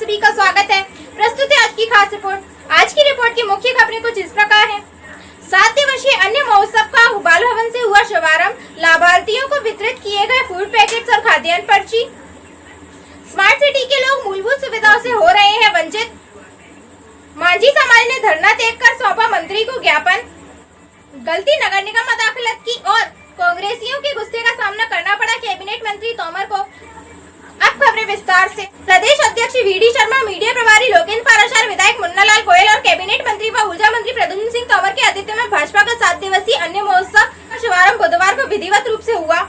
सभी का स्वागत है। प्रस्तुत है आज की खास रिपोर्ट। आज की रिपोर्ट की मुख्य खबरें कुछ इस प्रकार हैं। 7 दिवसीय अन्य महोत्सव का बाल भवन से हुआ शुभारंभ। लाभार्थियों को वितरित किए गए फूड पैकेट्स और खाद्यान्न पर्ची। स्मार्ट सिटी के लोग मूलभूत सुविधाओं से हो रहे हैं वंचित। मांझी समाज ने धरना देख कर सौंपा मंत्री को ज्ञापन। गलती नगर निगम अदालत की और कांग्रेसियों के गुस्से का सामना करना पड़ा कैबिनेट मंत्री तोमर को। अब खबरें विस्तार से। प्रदेश अध्यक्ष वीडी शर्मा, मीडिया प्रभारी लोकेंद्र पाराशर, विधायक मुन्नालाल गोयल और कैबिनेट मंत्री व ऊर्जा मंत्री प्रद्युम्न सिंह तोमर के आतिथ्य में भाजपा का 7 दिवसीय अन्य महोत्सव का शुभारंभ बुधवार को विधिवत रूप से हुआ।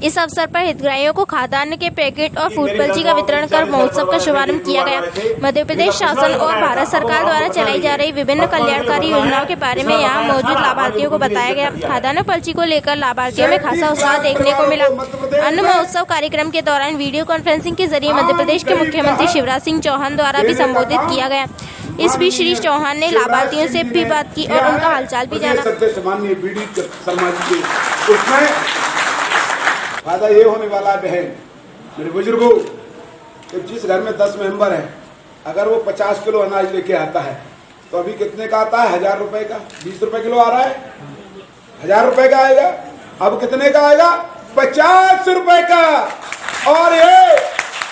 इस अवसर पर हितग्राहियों को खाद्यान्न के पैकेट और फूड पर्ची का वितरण कर महोत्सव का शुभारंभ किया गया। मध्य प्रदेश शासन और भारत सरकार द्वारा चलाई जा रही विभिन्न कल्याणकारी योजनाओं के बारे में यहां मौजूद लाभार्थियों को बताया गया। खाद्यान्न पर्ची को लेकर लाभार्थियों में खासा उत्साह देखने को मिला। अन्न महोत्सव कार्यक्रम के दौरान वीडियो कॉन्फ्रेंसिंग के जरिए मध्य प्रदेश के मुख्यमंत्री शिवराज सिंह चौहान द्वारा भी संबोधित किया गया। इस बीच श्री चौहान ने लाभार्थियों से भी बात की और उनका हालचाल भी जाना। फायदा ये होने वाला है बहन मेरे बुजुर्गों, तो जिस घर में 10 मेंबर हैं, अगर वो 50 किलो अनाज लेके आता है तो अभी कितने का आता है? 1000 रुपए का। 20 रुपए किलो आ रहा है, 1000 रुपए का आएगा। अब कितने का आएगा? 50 रुपए का। और ये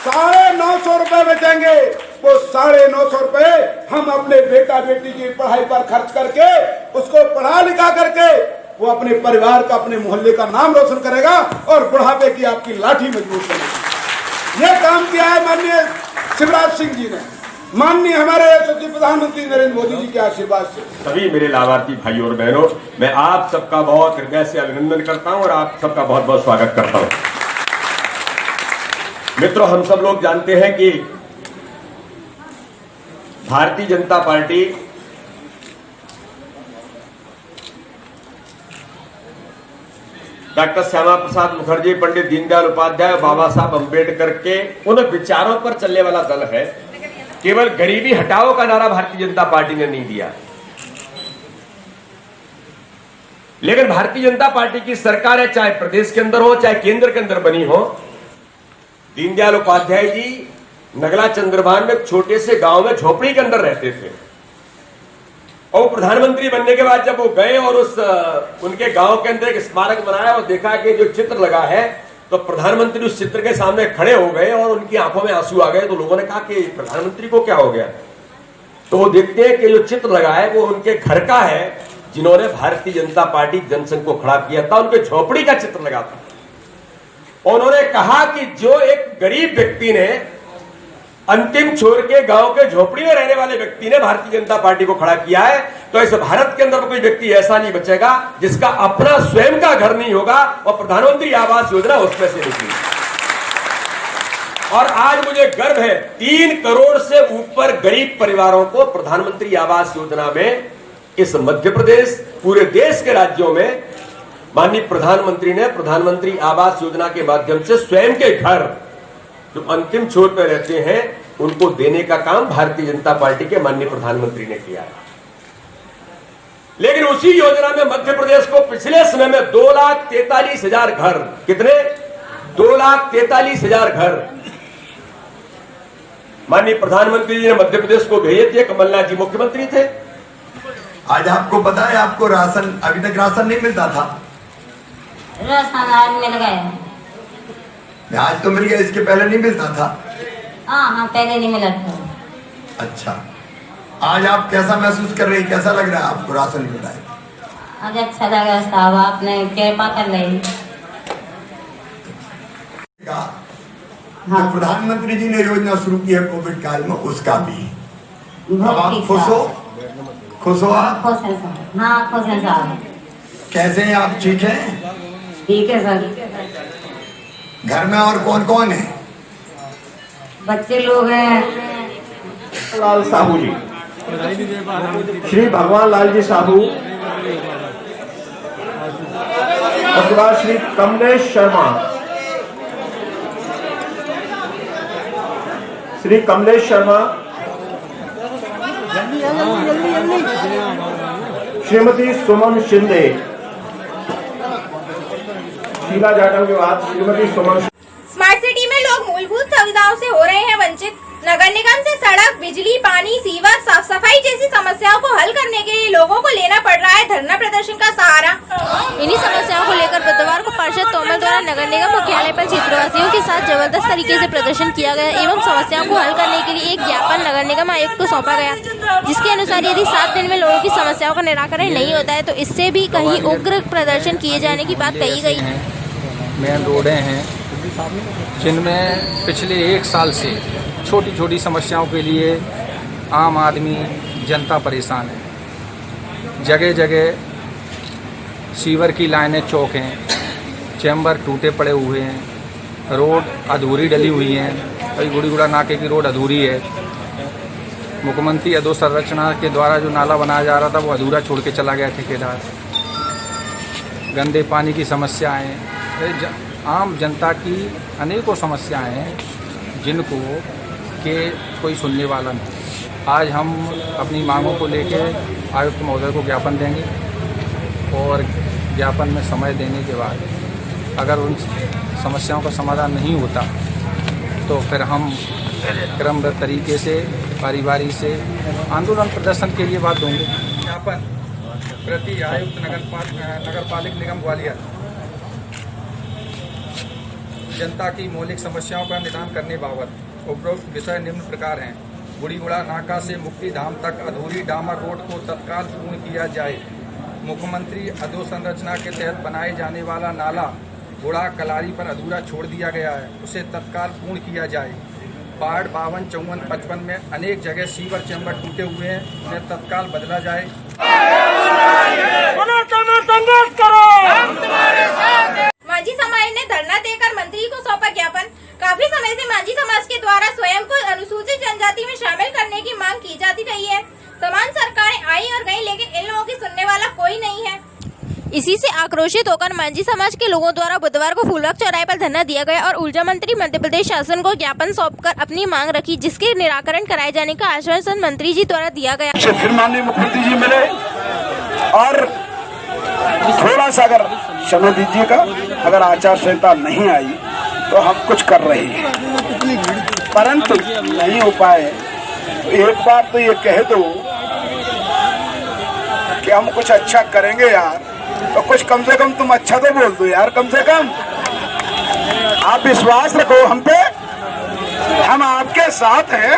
950 रुपए बेचेंगे। वो 950 रुपए हम अपने बेटा बेटी की पढ़ाई पर खर्च करके उसको पढ़ा लिखा करके वो अपने परिवार का, अपने मोहल्ले का नाम रोशन करेगा और बुढ़ापे की आपकी लाठी मजबूत करेगा। ये काम किया है माननीय शिवराज सिंह जी ने, माननीय हमारे यशस्वी प्रधानमंत्री नरेंद्र मोदी जी के आशीर्वाद से। सभी मेरे लाभार्थी भाइयों और बहनों, मैं आप सबका बहुत हृदय से अभिनंदन करता हूं और आप सबका बहुत बहुत स्वागत करता हूं। मित्रों, हम सब लोग जानते हैं कि भारतीय जनता पार्टी डॉक्टर श्यामा प्रसाद मुखर्जी, पंडित दीनदयाल उपाध्याय, बाबा साहब अम्बेडकर के उन विचारों पर चलने वाला दल है। केवल गरीबी हटाओ का नारा भारतीय जनता पार्टी ने नहीं दिया, लेकिन भारतीय जनता पार्टी की सरकार है, चाहे प्रदेश के अंदर हो चाहे केंद्र के अंदर बनी हो। दीनदयाल उपाध्याय जी नगला चंद्रभान में छोटे से गांव में झोपड़ी के अंदर रहते थे और प्रधानमंत्री बनने के बाद जब वो गए और उनके गांव के अंदर एक स्मारक बनाया और देखा कि जो चित्र लगा है, तो प्रधानमंत्री उस चित्र के सामने खड़े हो गए और उनकी आंखों में आंसू आ गए। तो लोगों ने कहा कि प्रधानमंत्री को क्या हो गया? तो वो देखते हैं कि जो चित्र लगा है वो उनके घर का है, जिन्होंने भारतीय जनता पार्टी जनसंघ को खड़ा किया था। उनके झोपड़ी का चित्र लगा था। उन्होंने कहा कि जो एक गरीब व्यक्ति ने, अंतिम छोर के गांव के झोपड़ी में रहने वाले व्यक्ति ने भारतीय जनता पार्टी को खड़ा किया है, तो इस भारत के अंदर कोई व्यक्ति ऐसा नहीं बचेगा जिसका अपना स्वयं का घर नहीं होगा और प्रधानमंत्री आवास योजना उसमें से निकली। और आज मुझे गर्व है, 3 करोड़ से ऊपर गरीब परिवारों को प्रधानमंत्री आवास योजना में इस मध्य प्रदेश, पूरे देश के राज्यों में माननीय प्रधानमंत्री ने प्रधानमंत्री आवास योजना के माध्यम से स्वयं के घर जो अंतिम छोर पर रहते हैं उनको देने का काम भारतीय जनता पार्टी के माननीय प्रधानमंत्री ने किया है। लेकिन उसी योजना में मध्य प्रदेश को पिछले समय में 2,43,000 घर, कितने? 2,43,000 घर माननीय प्रधानमंत्री जी ने मध्य प्रदेश को भेजे थे। कमलनाथ जी मुख्यमंत्री थे। आज आपको पता है, आपको राशन, अभी तक राशन नहीं मिलता था। राशन आज मिल गया। आज तो मिल गया, इसके पहले नहीं मिलता था। हाँ, पहले नहीं मिला था। अच्छा, आज आप कैसा महसूस कर रही, कैसा लग रहा है आपको राशन मिल रहा है? आज अच्छा लग रहा साहब, आपने कृपा कर रही। हाँ। प्रधानमंत्री जी ने योजना शुरू की है कोविड काल में, उसका भी अब आप खुश हो? खुश हो आप? खुश है सर। हाँ, खुश है साहब। कैसे हैं आप? ठीक है? ठीक है सर। घर में और कौन कौन है? बच्चे लोग हैं। लाल साहू जी, श्री भगवान लाल जी साहू, उसके बाद श्री कमलेश शर्मा, श्री कमलेश शर्मा, श्रीमती सुमन शिंदे, शीला जाटव के बाद श्रीमती सुमन। स्मार्ट सिटी में लोग मूलभूत सुविधाओं से हो रहे हैं वंचित। नगर निगम से सड़क, बिजली, पानी, सीवर, साफ सफाई जैसी समस्याओं को हल करने के लिए लोगों को लेना पड़ रहा है धरना प्रदर्शन का सहारा। इन्हीं समस्याओं को लेकर बुधवार को पार्षद तोमर द्वारा नगर निगम मुख्यालय पर क्षेत्रवासियों के साथ जबरदस्त तरीके से प्रदर्शन किया गया एवं समस्याओं को हल करने के लिए एक ज्ञापन नगर निगम आयुक्त को सौंपा गया, जिसके अनुसार यदि 7 दिन में लोगों की समस्याओं का निराकरण नहीं होता है तो इससे भी कहीं उग्र प्रदर्शन किए जाने की बात कही गई है। मेन रोडें हैं जिनमें पिछले 1 साल से छोटी छोटी समस्याओं के लिए आम आदमी जनता परेशान है। जगह जगह सीवर की लाइनें चौक हैं, चैम्बर टूटे पड़े हुए हैं, रोड अधूरी डली हुई हैं, कई गुड़ीगुड़ा नाके की रोड अधूरी है। मुख्यमंत्री अधोसंरचना के द्वारा जो नाला बनाया जा रहा था वो अधूरा छोड़ के चला गया ठेकेदार। गंदे पानी की समस्याएँ, आम जनता की अनेकों समस्याएं हैं जिनको के कोई सुनने वाला नहीं। आज हम अपनी मांगों को लेकर आयुक्त महोदय को ज्ञापन देंगे और ज्ञापन में समय देने के बाद अगर उन समस्याओं का समाधान नहीं होता तो फिर हम क्रमबद्ध तरीके से बारी बारी से आंदोलन प्रदर्शन के लिए बात होंगे। ज्ञापन प्रति आयुक्त नगरपालिका निगम ग्वालियर। जनता की मौलिक समस्याओं का निदान करने बाबत उपरोक्त विषय निम्न प्रकार हैं। गुड़ीगुड़ा नाका से मुक्तिधाम तक अधूरी डामर रोड को तत्काल पूर्ण किया जाए। मुख्यमंत्री अधोसंरचना के तहत बनाए जाने वाला नाला गुड़ा कलारी पर अधूरा छोड़ दिया गया है, उसे तत्काल पूर्ण किया जाए। वार्ड 52, 54, 55 में अनेक जगह सीवर चैम्बर टूटे हुए हैं, उन्हें तत्काल बदला जाए। मांझी समाज ने धरना देकर मंत्री को सौंपा ज्ञापन। काफी समय से मांझी समाज के द्वारा स्वयं को अनुसूचित जनजाति में शामिल करने की मांग की जाती रही है। तमाम सरकारें आई और गई, लेकिन इन लोगों की सुनने वाला कोई नहीं है। इसी से आक्रोशित होकर मांझी समाज के लोगों द्वारा बुधवार को फूलबाग चौराहे पर धरना दिया गया और ऊर्जा मंत्री मध्य प्रदेश शासन को ज्ञापन सौंपकर अपनी मांग रखी, जिसके निराकरण कराए जाने का आश्वासन मंत्री जी द्वारा दिया गया। फिर माननीय मुख्यमंत्री जी मिले और थोड़ा सा अगर समय दीजिएगा, अगर आचार संहिता नहीं आई तो हम कुछ कर रहे हैं, परंतु नहीं हो पाए तो एक बार तो ये कह दो कि हम कुछ अच्छा करेंगे यार, तो कुछ कम से कम तुम अच्छा तो बोल दो यार। कम से कम आप विश्वास रखो हम पे, हम आपके साथ हैं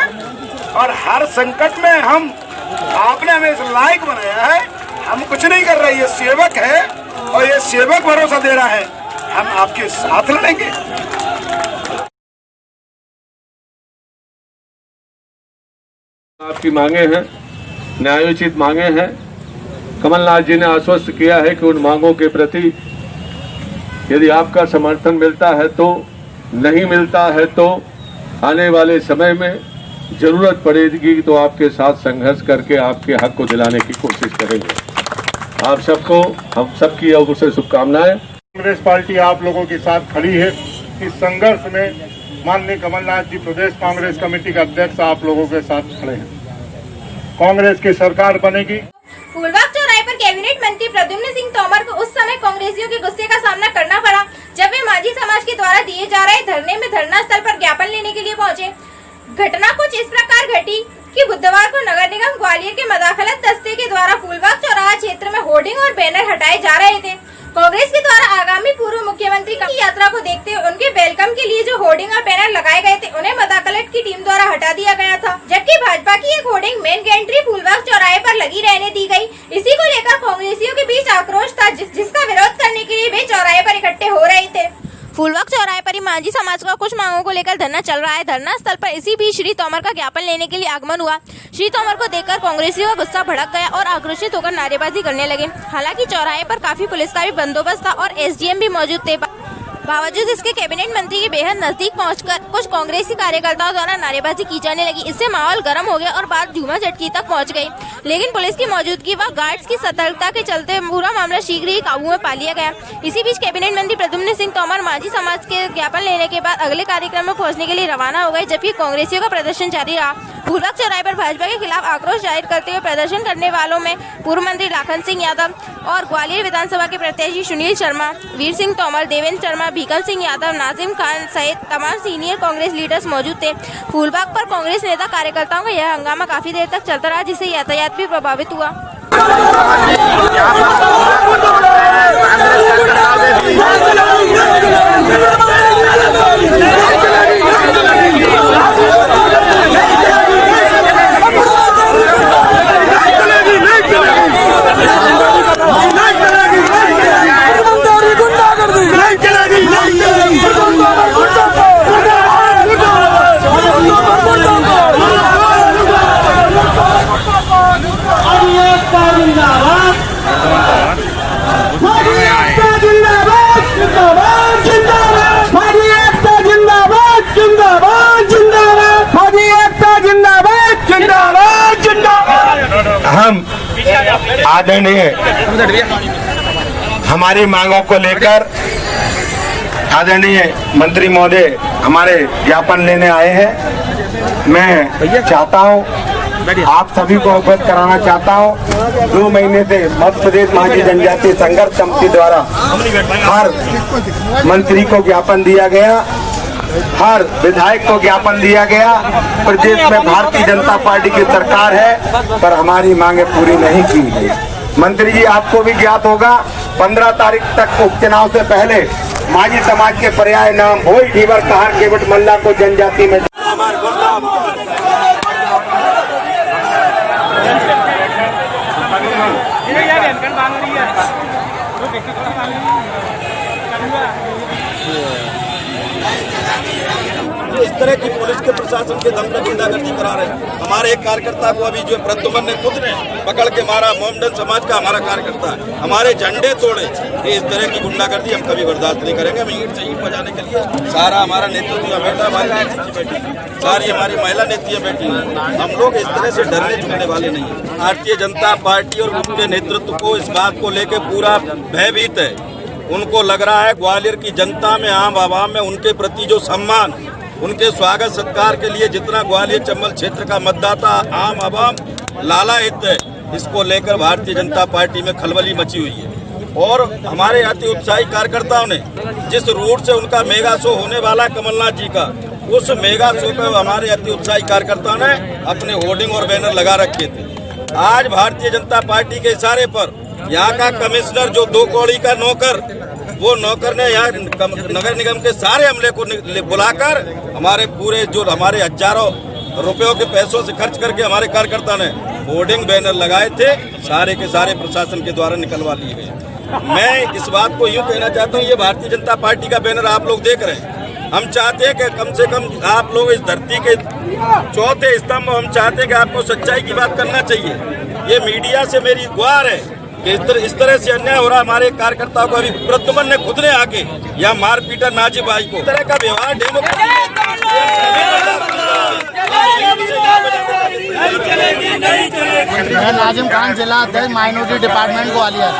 और हर संकट में हम आपने हमें इस लायक बनाया है। हम कुछ नहीं कर रहे, ये सेवक है और ये सेवक भरोसा दे रहा है, हम आपके साथ लड़ेंगे। आपकी मांगे हैं, न्यायोचित मांगे हैं। कमलनाथ जी ने आश्वस्त किया है कि उन मांगों के प्रति यदि आपका समर्थन मिलता है तो, नहीं मिलता है तो आने वाले समय में जरूरत पड़ेगी तो आपके साथ संघर्ष करके आपके हक को दिलाने की कोशिश करेंगे। आप सबको, हम सबकी ओर से शुभकामनाएं। कांग्रेस पार्टी आप लोगों के साथ खड़ी है। इस संघर्ष में माननीय कमलनाथ जी प्रदेश कांग्रेस कमेटी के अध्यक्ष आप लोगों के साथ खड़े हैं। कांग्रेस की सरकार बनेगी। फूलबाग चौराहे पर कैबिनेट मंत्री प्रद्युम्न सिंह तोमर को उस समय कांग्रेसियों के गुस्से का सामना करना पड़ा जब वे मांझी समाज के द्वारा दिए जा रहे धरने में धरना स्थल पर ज्ञापन लेने के लिए पहुंचे। घटना कुछ इस प्रकार घटी कि बुधवार को नगर निगम ग्वालियर के मदाखलत दस्ते के द्वारा फूलबाग चौराहा क्षेत्र में होर्डिंग और बैनर हटाए जा रहे थे। कांग्रेस के द्वारा आगामी पूर्व मुख्यमंत्री की यात्रा को देखते हुए उनके वेलकम के लिए जो होर्डिंग और बैनर लगाए गए थे उन्हें मदाखलत की टीम द्वारा हटा दिया गया था, जबकि भाजपा की एक होर्डिंग मेन गेंट्री फूलबाग चौराहे पर लगी रहने दी गई। इसी को लेकर कांग्रेसियों के बीच आक्रोश था, जिसका विरोध करने के लिए वे चौराहे पर इकट्ठे हो रहे थे। फूलबाग चौराहे पर ही मांझी समाज का कुछ मांगों को लेकर धरना चल रहा है। धरना स्थल पर इसी बीच श्री तोमर का ज्ञापन लेने के लिए आगमन हुआ। श्री तोमर को देखकर कांग्रेसियों का गुस्सा भड़क गया और आक्रोशित होकर नारेबाजी करने लगे। हालांकि चौराहे पर काफी पुलिस का भी बंदोबस्त था और एसडीएम भी मौजूद थे। बावजूद इसके कैबिनेट मंत्री के बेहद नजदीक पहुंचकर कुछ कांग्रेसी कार्यकर्ताओं द्वारा नारेबाजी की जाने लगी। इससे माहौल गर्म हो गया और बात झूमा झटकी तक पहुंच गई, लेकिन पुलिस की मौजूदगी व गार्ड्स की सतर्कता के चलते पूरा मामला शीघ्र ही काबू में पा लिया गया। इसी बीच कैबिनेट मंत्री प्रद्युम्न सिंह तोमर मांझी समाज के ज्ञापन लेने के बाद अगले कार्यक्रम में पहुंचने के लिए रवाना हो गए, जबकि कांग्रेसियों का प्रदर्शन जारी रहा। फूलबाग चौराहे पर भाजपा के खिलाफ आक्रोश जाहिर करते हुए प्रदर्शन करने वालों में पूर्व मंत्री लाखन सिंह यादव और ग्वालियर विधानसभा के प्रत्याशी सुनील शर्मा, वीर सिंह तोमर, देवेंद्र शर्मा, भीकम सिंह यादव, नाजिम खान सहित तमाम सीनियर कांग्रेस लीडर्स मौजूद थे। फूलबाग पर कांग्रेस नेता कार्यकर्ताओं का यह हंगामा काफी देर तक चलता रहा, जिससे यातायात भी प्रभावित हुआ। हम आदरणीय हमारी मांगों को लेकर आदरणीय मंत्री महोदय हमारे ज्ञापन लेने आए हैं। मैं चाहता हूं, आप सभी को अवगत कराना चाहता हूं, 2 महीने से मध्य प्रदेश महाजी जनजातीय संघर्ष समिति द्वारा हर मंत्री को ज्ञापन दिया गया, हर विधायक को ज्ञापन दिया गया। प्रदेश में भारतीय जनता पार्टी की सरकार है, पर हमारी मांगे पूरी नहीं की गई। मंत्री जी, आपको भी ज्ञात होगा, 15 तारीख तक उपचुनाव से पहले माझी समाज के पर्याय नाम भोई, ढीवर, कहार, केवट, मल्ला को जनजाति में इस तरह की पुलिस के प्रशासन के दम पर गुंडागर्दी करा रहे हैं। हमारे एक कार्यकर्ता को अभी जो प्रद्युमन ने खुद ने पकड़ के मारा, मोमडन समाज का हमारा कार्यकर्ता है, हमारे झंडे तोड़े। इस तरह की गुंडागर्दी हम कभी बर्दाश्त नहीं करेंगे। हम ईंट से ईंट बजाने के लिए सारा हमारा नेतृत्व बैठा, हमारी बैठी, सारी हमारी महिला नेत्रियां बैठी हैं। हम लोग इस तरह से डरने चुकने वाले नहीं है। भारतीय जनता पार्टी और उनके नेतृत्व को इस बात को लेकर पूरा भयभीत है। उनको लग रहा है ग्वालियर की जनता में, आम आवाम में उनके प्रति जो सम्मान, उनके स्वागत सत्कार के लिए जितना ग्वालियर चंबल क्षेत्र का मतदाता आम आवाम लालायित है, इसको लेकर भारतीय जनता पार्टी में खलबली मची हुई है। और हमारे अति उत्साही कार्यकर्ताओं ने जिस रूट से उनका मेगा शो होने वाला कमलनाथ जी का, उस मेगा शो पर हमारे अति उत्साही कार्यकर्ताओं ने अपने होर्डिंग और बैनर लगा रखे थे। आज भारतीय जनता पार्टी के इशारे पर यहाँ का कमिश्नर जो 2 कौड़ी का नौकर, वो नौकर ने यहाँ नगर निगम के सारे अमले को बुलाकर हमारे पूरे जो हमारे हजारों रुपयों के पैसों से खर्च करके हमारे कार्यकर्ता ने होर्डिंग बैनर लगाए थे, सारे के सारे प्रशासन के द्वारा निकलवा लिए गए। मैं इस बात को यूँ कहना चाहता हूँ, ये भारतीय जनता पार्टी का बैनर आप लोग देख रहे हैं। हम चाहते हैं कि कम से कम आप लोग इस धरती के चौथे स्तंभ, हम चाहते हैं कि आपको सच्चाई की बात करना चाहिए। ये मीडिया से मेरी गुहार है कि इस तरह से अन्याय हो रहा। हमारे कार्यकर्ताओं को अभी प्रद्युमन ने खुद ने आके यहाँ मार पीटा नाजिब भाई को। इस तरह का व्यवहार मैं नाजिम खान, जिला अध्यक्ष माइनॉरिटी डिपार्टमेंट ग्वालियर।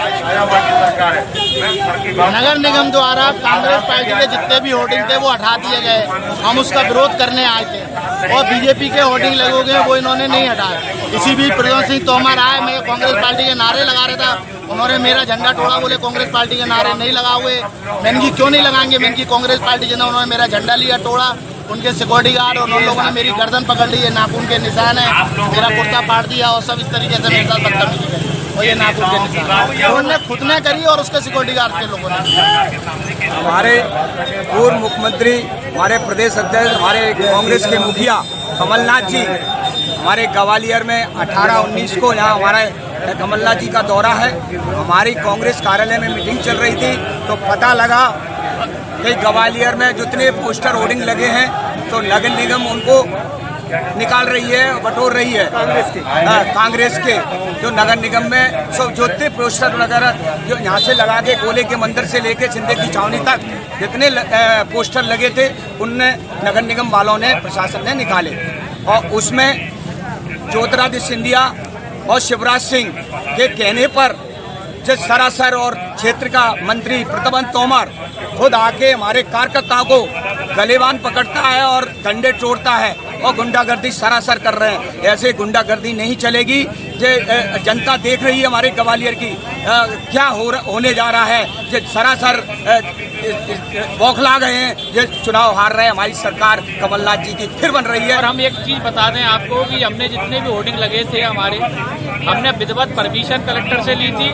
नगर निगम द्वारा कांग्रेस पार्टी के जितने भी होर्डिंग थे वो हटा दिए गए। हम उसका विरोध करने आए थे और बीजेपी के होर्डिंग लगे हुए वो इन्होंने नहीं हटाए। इसी बीच प्रद्युमन सिंह तोमर आए, मैं कांग्रेस पार्टी के नारे लगा रहा था, उन्होंने मेरा झंडा तोड़ा, बोले कांग्रेस पार्टी के नारे नहीं लगा हुए। मैंने की क्यों नहीं लगाएंगे, मैंने की कांग्रेस पार्टी के, उन्होंने मेरा झंडा लिया, तोड़ा। उनके सिक्योरिटी गार्ड और उन लोगों ने मेरी गर्दन पकड़ ली है, नाखून के निशान है, मेरा कुर्ता फाड़ दिया और सब इस तरीके से मेरे साथ बदतमीजी करी और ये नाखून के निशान उन्होंने खुद ने करी और उसके सिक्योरिटी गार्ड के लोगों ने। हमारे पूर्व मुख्यमंत्री, हमारे प्रदेश अध्यक्ष, हमारे कांग्रेस के मुखिया कमलनाथ जी हमारे ग्वालियर में 18-19 को यहाँ हमारा कमलनाथ जी का दौरा है। हमारी कांग्रेस कार्यालय में मीटिंग चल रही थी तो पता लगा कि ग्वालियर में जितने पोस्टर होर्डिंग लगे हैं तो नगर निगम उनको निकाल रही है, बटोर रही है। कांग्रेस के जो नगर निगम में सब जितने पोस्टर वगैरह जो यहाँ से लगा के गोले के मंदिर से लेके छिंदे की छावनी तक जितने पोस्टर लगे थे उनने नगर निगम वालों ने, प्रशासन ने निकाले। और उसमें ज्योतिरादित्य सिंधिया और शिवराज सिंह के कहने पर जिस सरासर और क्षेत्र का मंत्री प्रद्युमन तोमर खुद आके हमारे कार्यकर्ताओं को गलेबान पकड़ता है और डंडे तोड़ता है और गुंडागर्दी सरासर कर रहे हैं। ऐसे गुंडागर्दी नहीं चलेगी। जनता देख रही है हमारे ग्वालियर की क्या होने जा रहा है। ये सरासर बौखला गए हैं। ये चुनाव हार रहे हैं। हमारी सरकार कमलनाथ जी की फिर बन रही है। और हम एक चीज बता दें आपको कि हमने जितने भी होर्डिंग लगे थे हमने विधिवत परमिशन कलेक्टर से ली थी,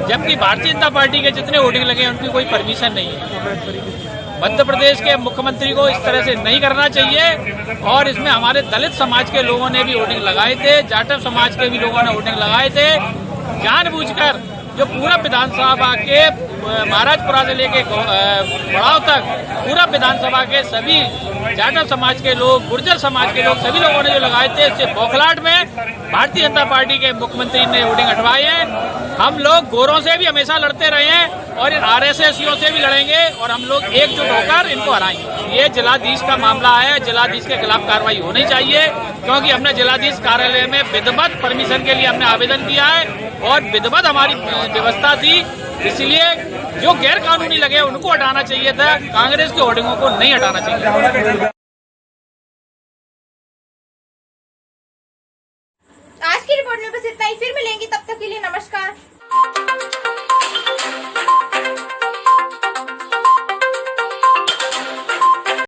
जबकि भारतीय जनता पार्टी के जितने होर्डिंग लगे उनकी कोई परमिशन नहीं है। मध्य प्रदेश के मुख्यमंत्री को इस तरह से नहीं करना चाहिए। और इसमें हमारे दलित समाज के लोगों ने भी होर्डिंग लगाए थे, जाटव समाज के भी लोगों ने होर्डिंग लगाए थे। जानबूझकर जो पूरा विधानसभा के महाराजपुरा से लेके बड़ाव तक पूरा विधानसभा के सभी जाटव समाज के लोग, गुर्जर समाज के लोग, सभी लोगों ने जो लगाए थे, इससे बौखलाहट में भारतीय जनता पार्टी के मुख्यमंत्री ने होर्डिंग हटवाए हैं। हम लोग गोरों से भी हमेशा लड़ते रहे हैं और आरएसएसियों से भी लड़ेंगे और हम लोग एकजुट होकर इनको हराएंगे। ये जिलाधीश का मामला है, जिलाधीश के खिलाफ कार्रवाई होनी चाहिए, क्योंकि हमने जिलाधीश कार्यालय में विधिवत परमिशन के लिए हमने आवेदन किया है और विधिवत हमारी व्यवस्था थी। इसलिए जो गैर कानूनी लगे उनको हटाना चाहिए था, कांग्रेस के होर्डिंगों को नहीं हटाना चाहिए। आज की रिपोर्ट में बस इतना ही। फिर मिलेंगे, तब तक के लिए नमस्कार।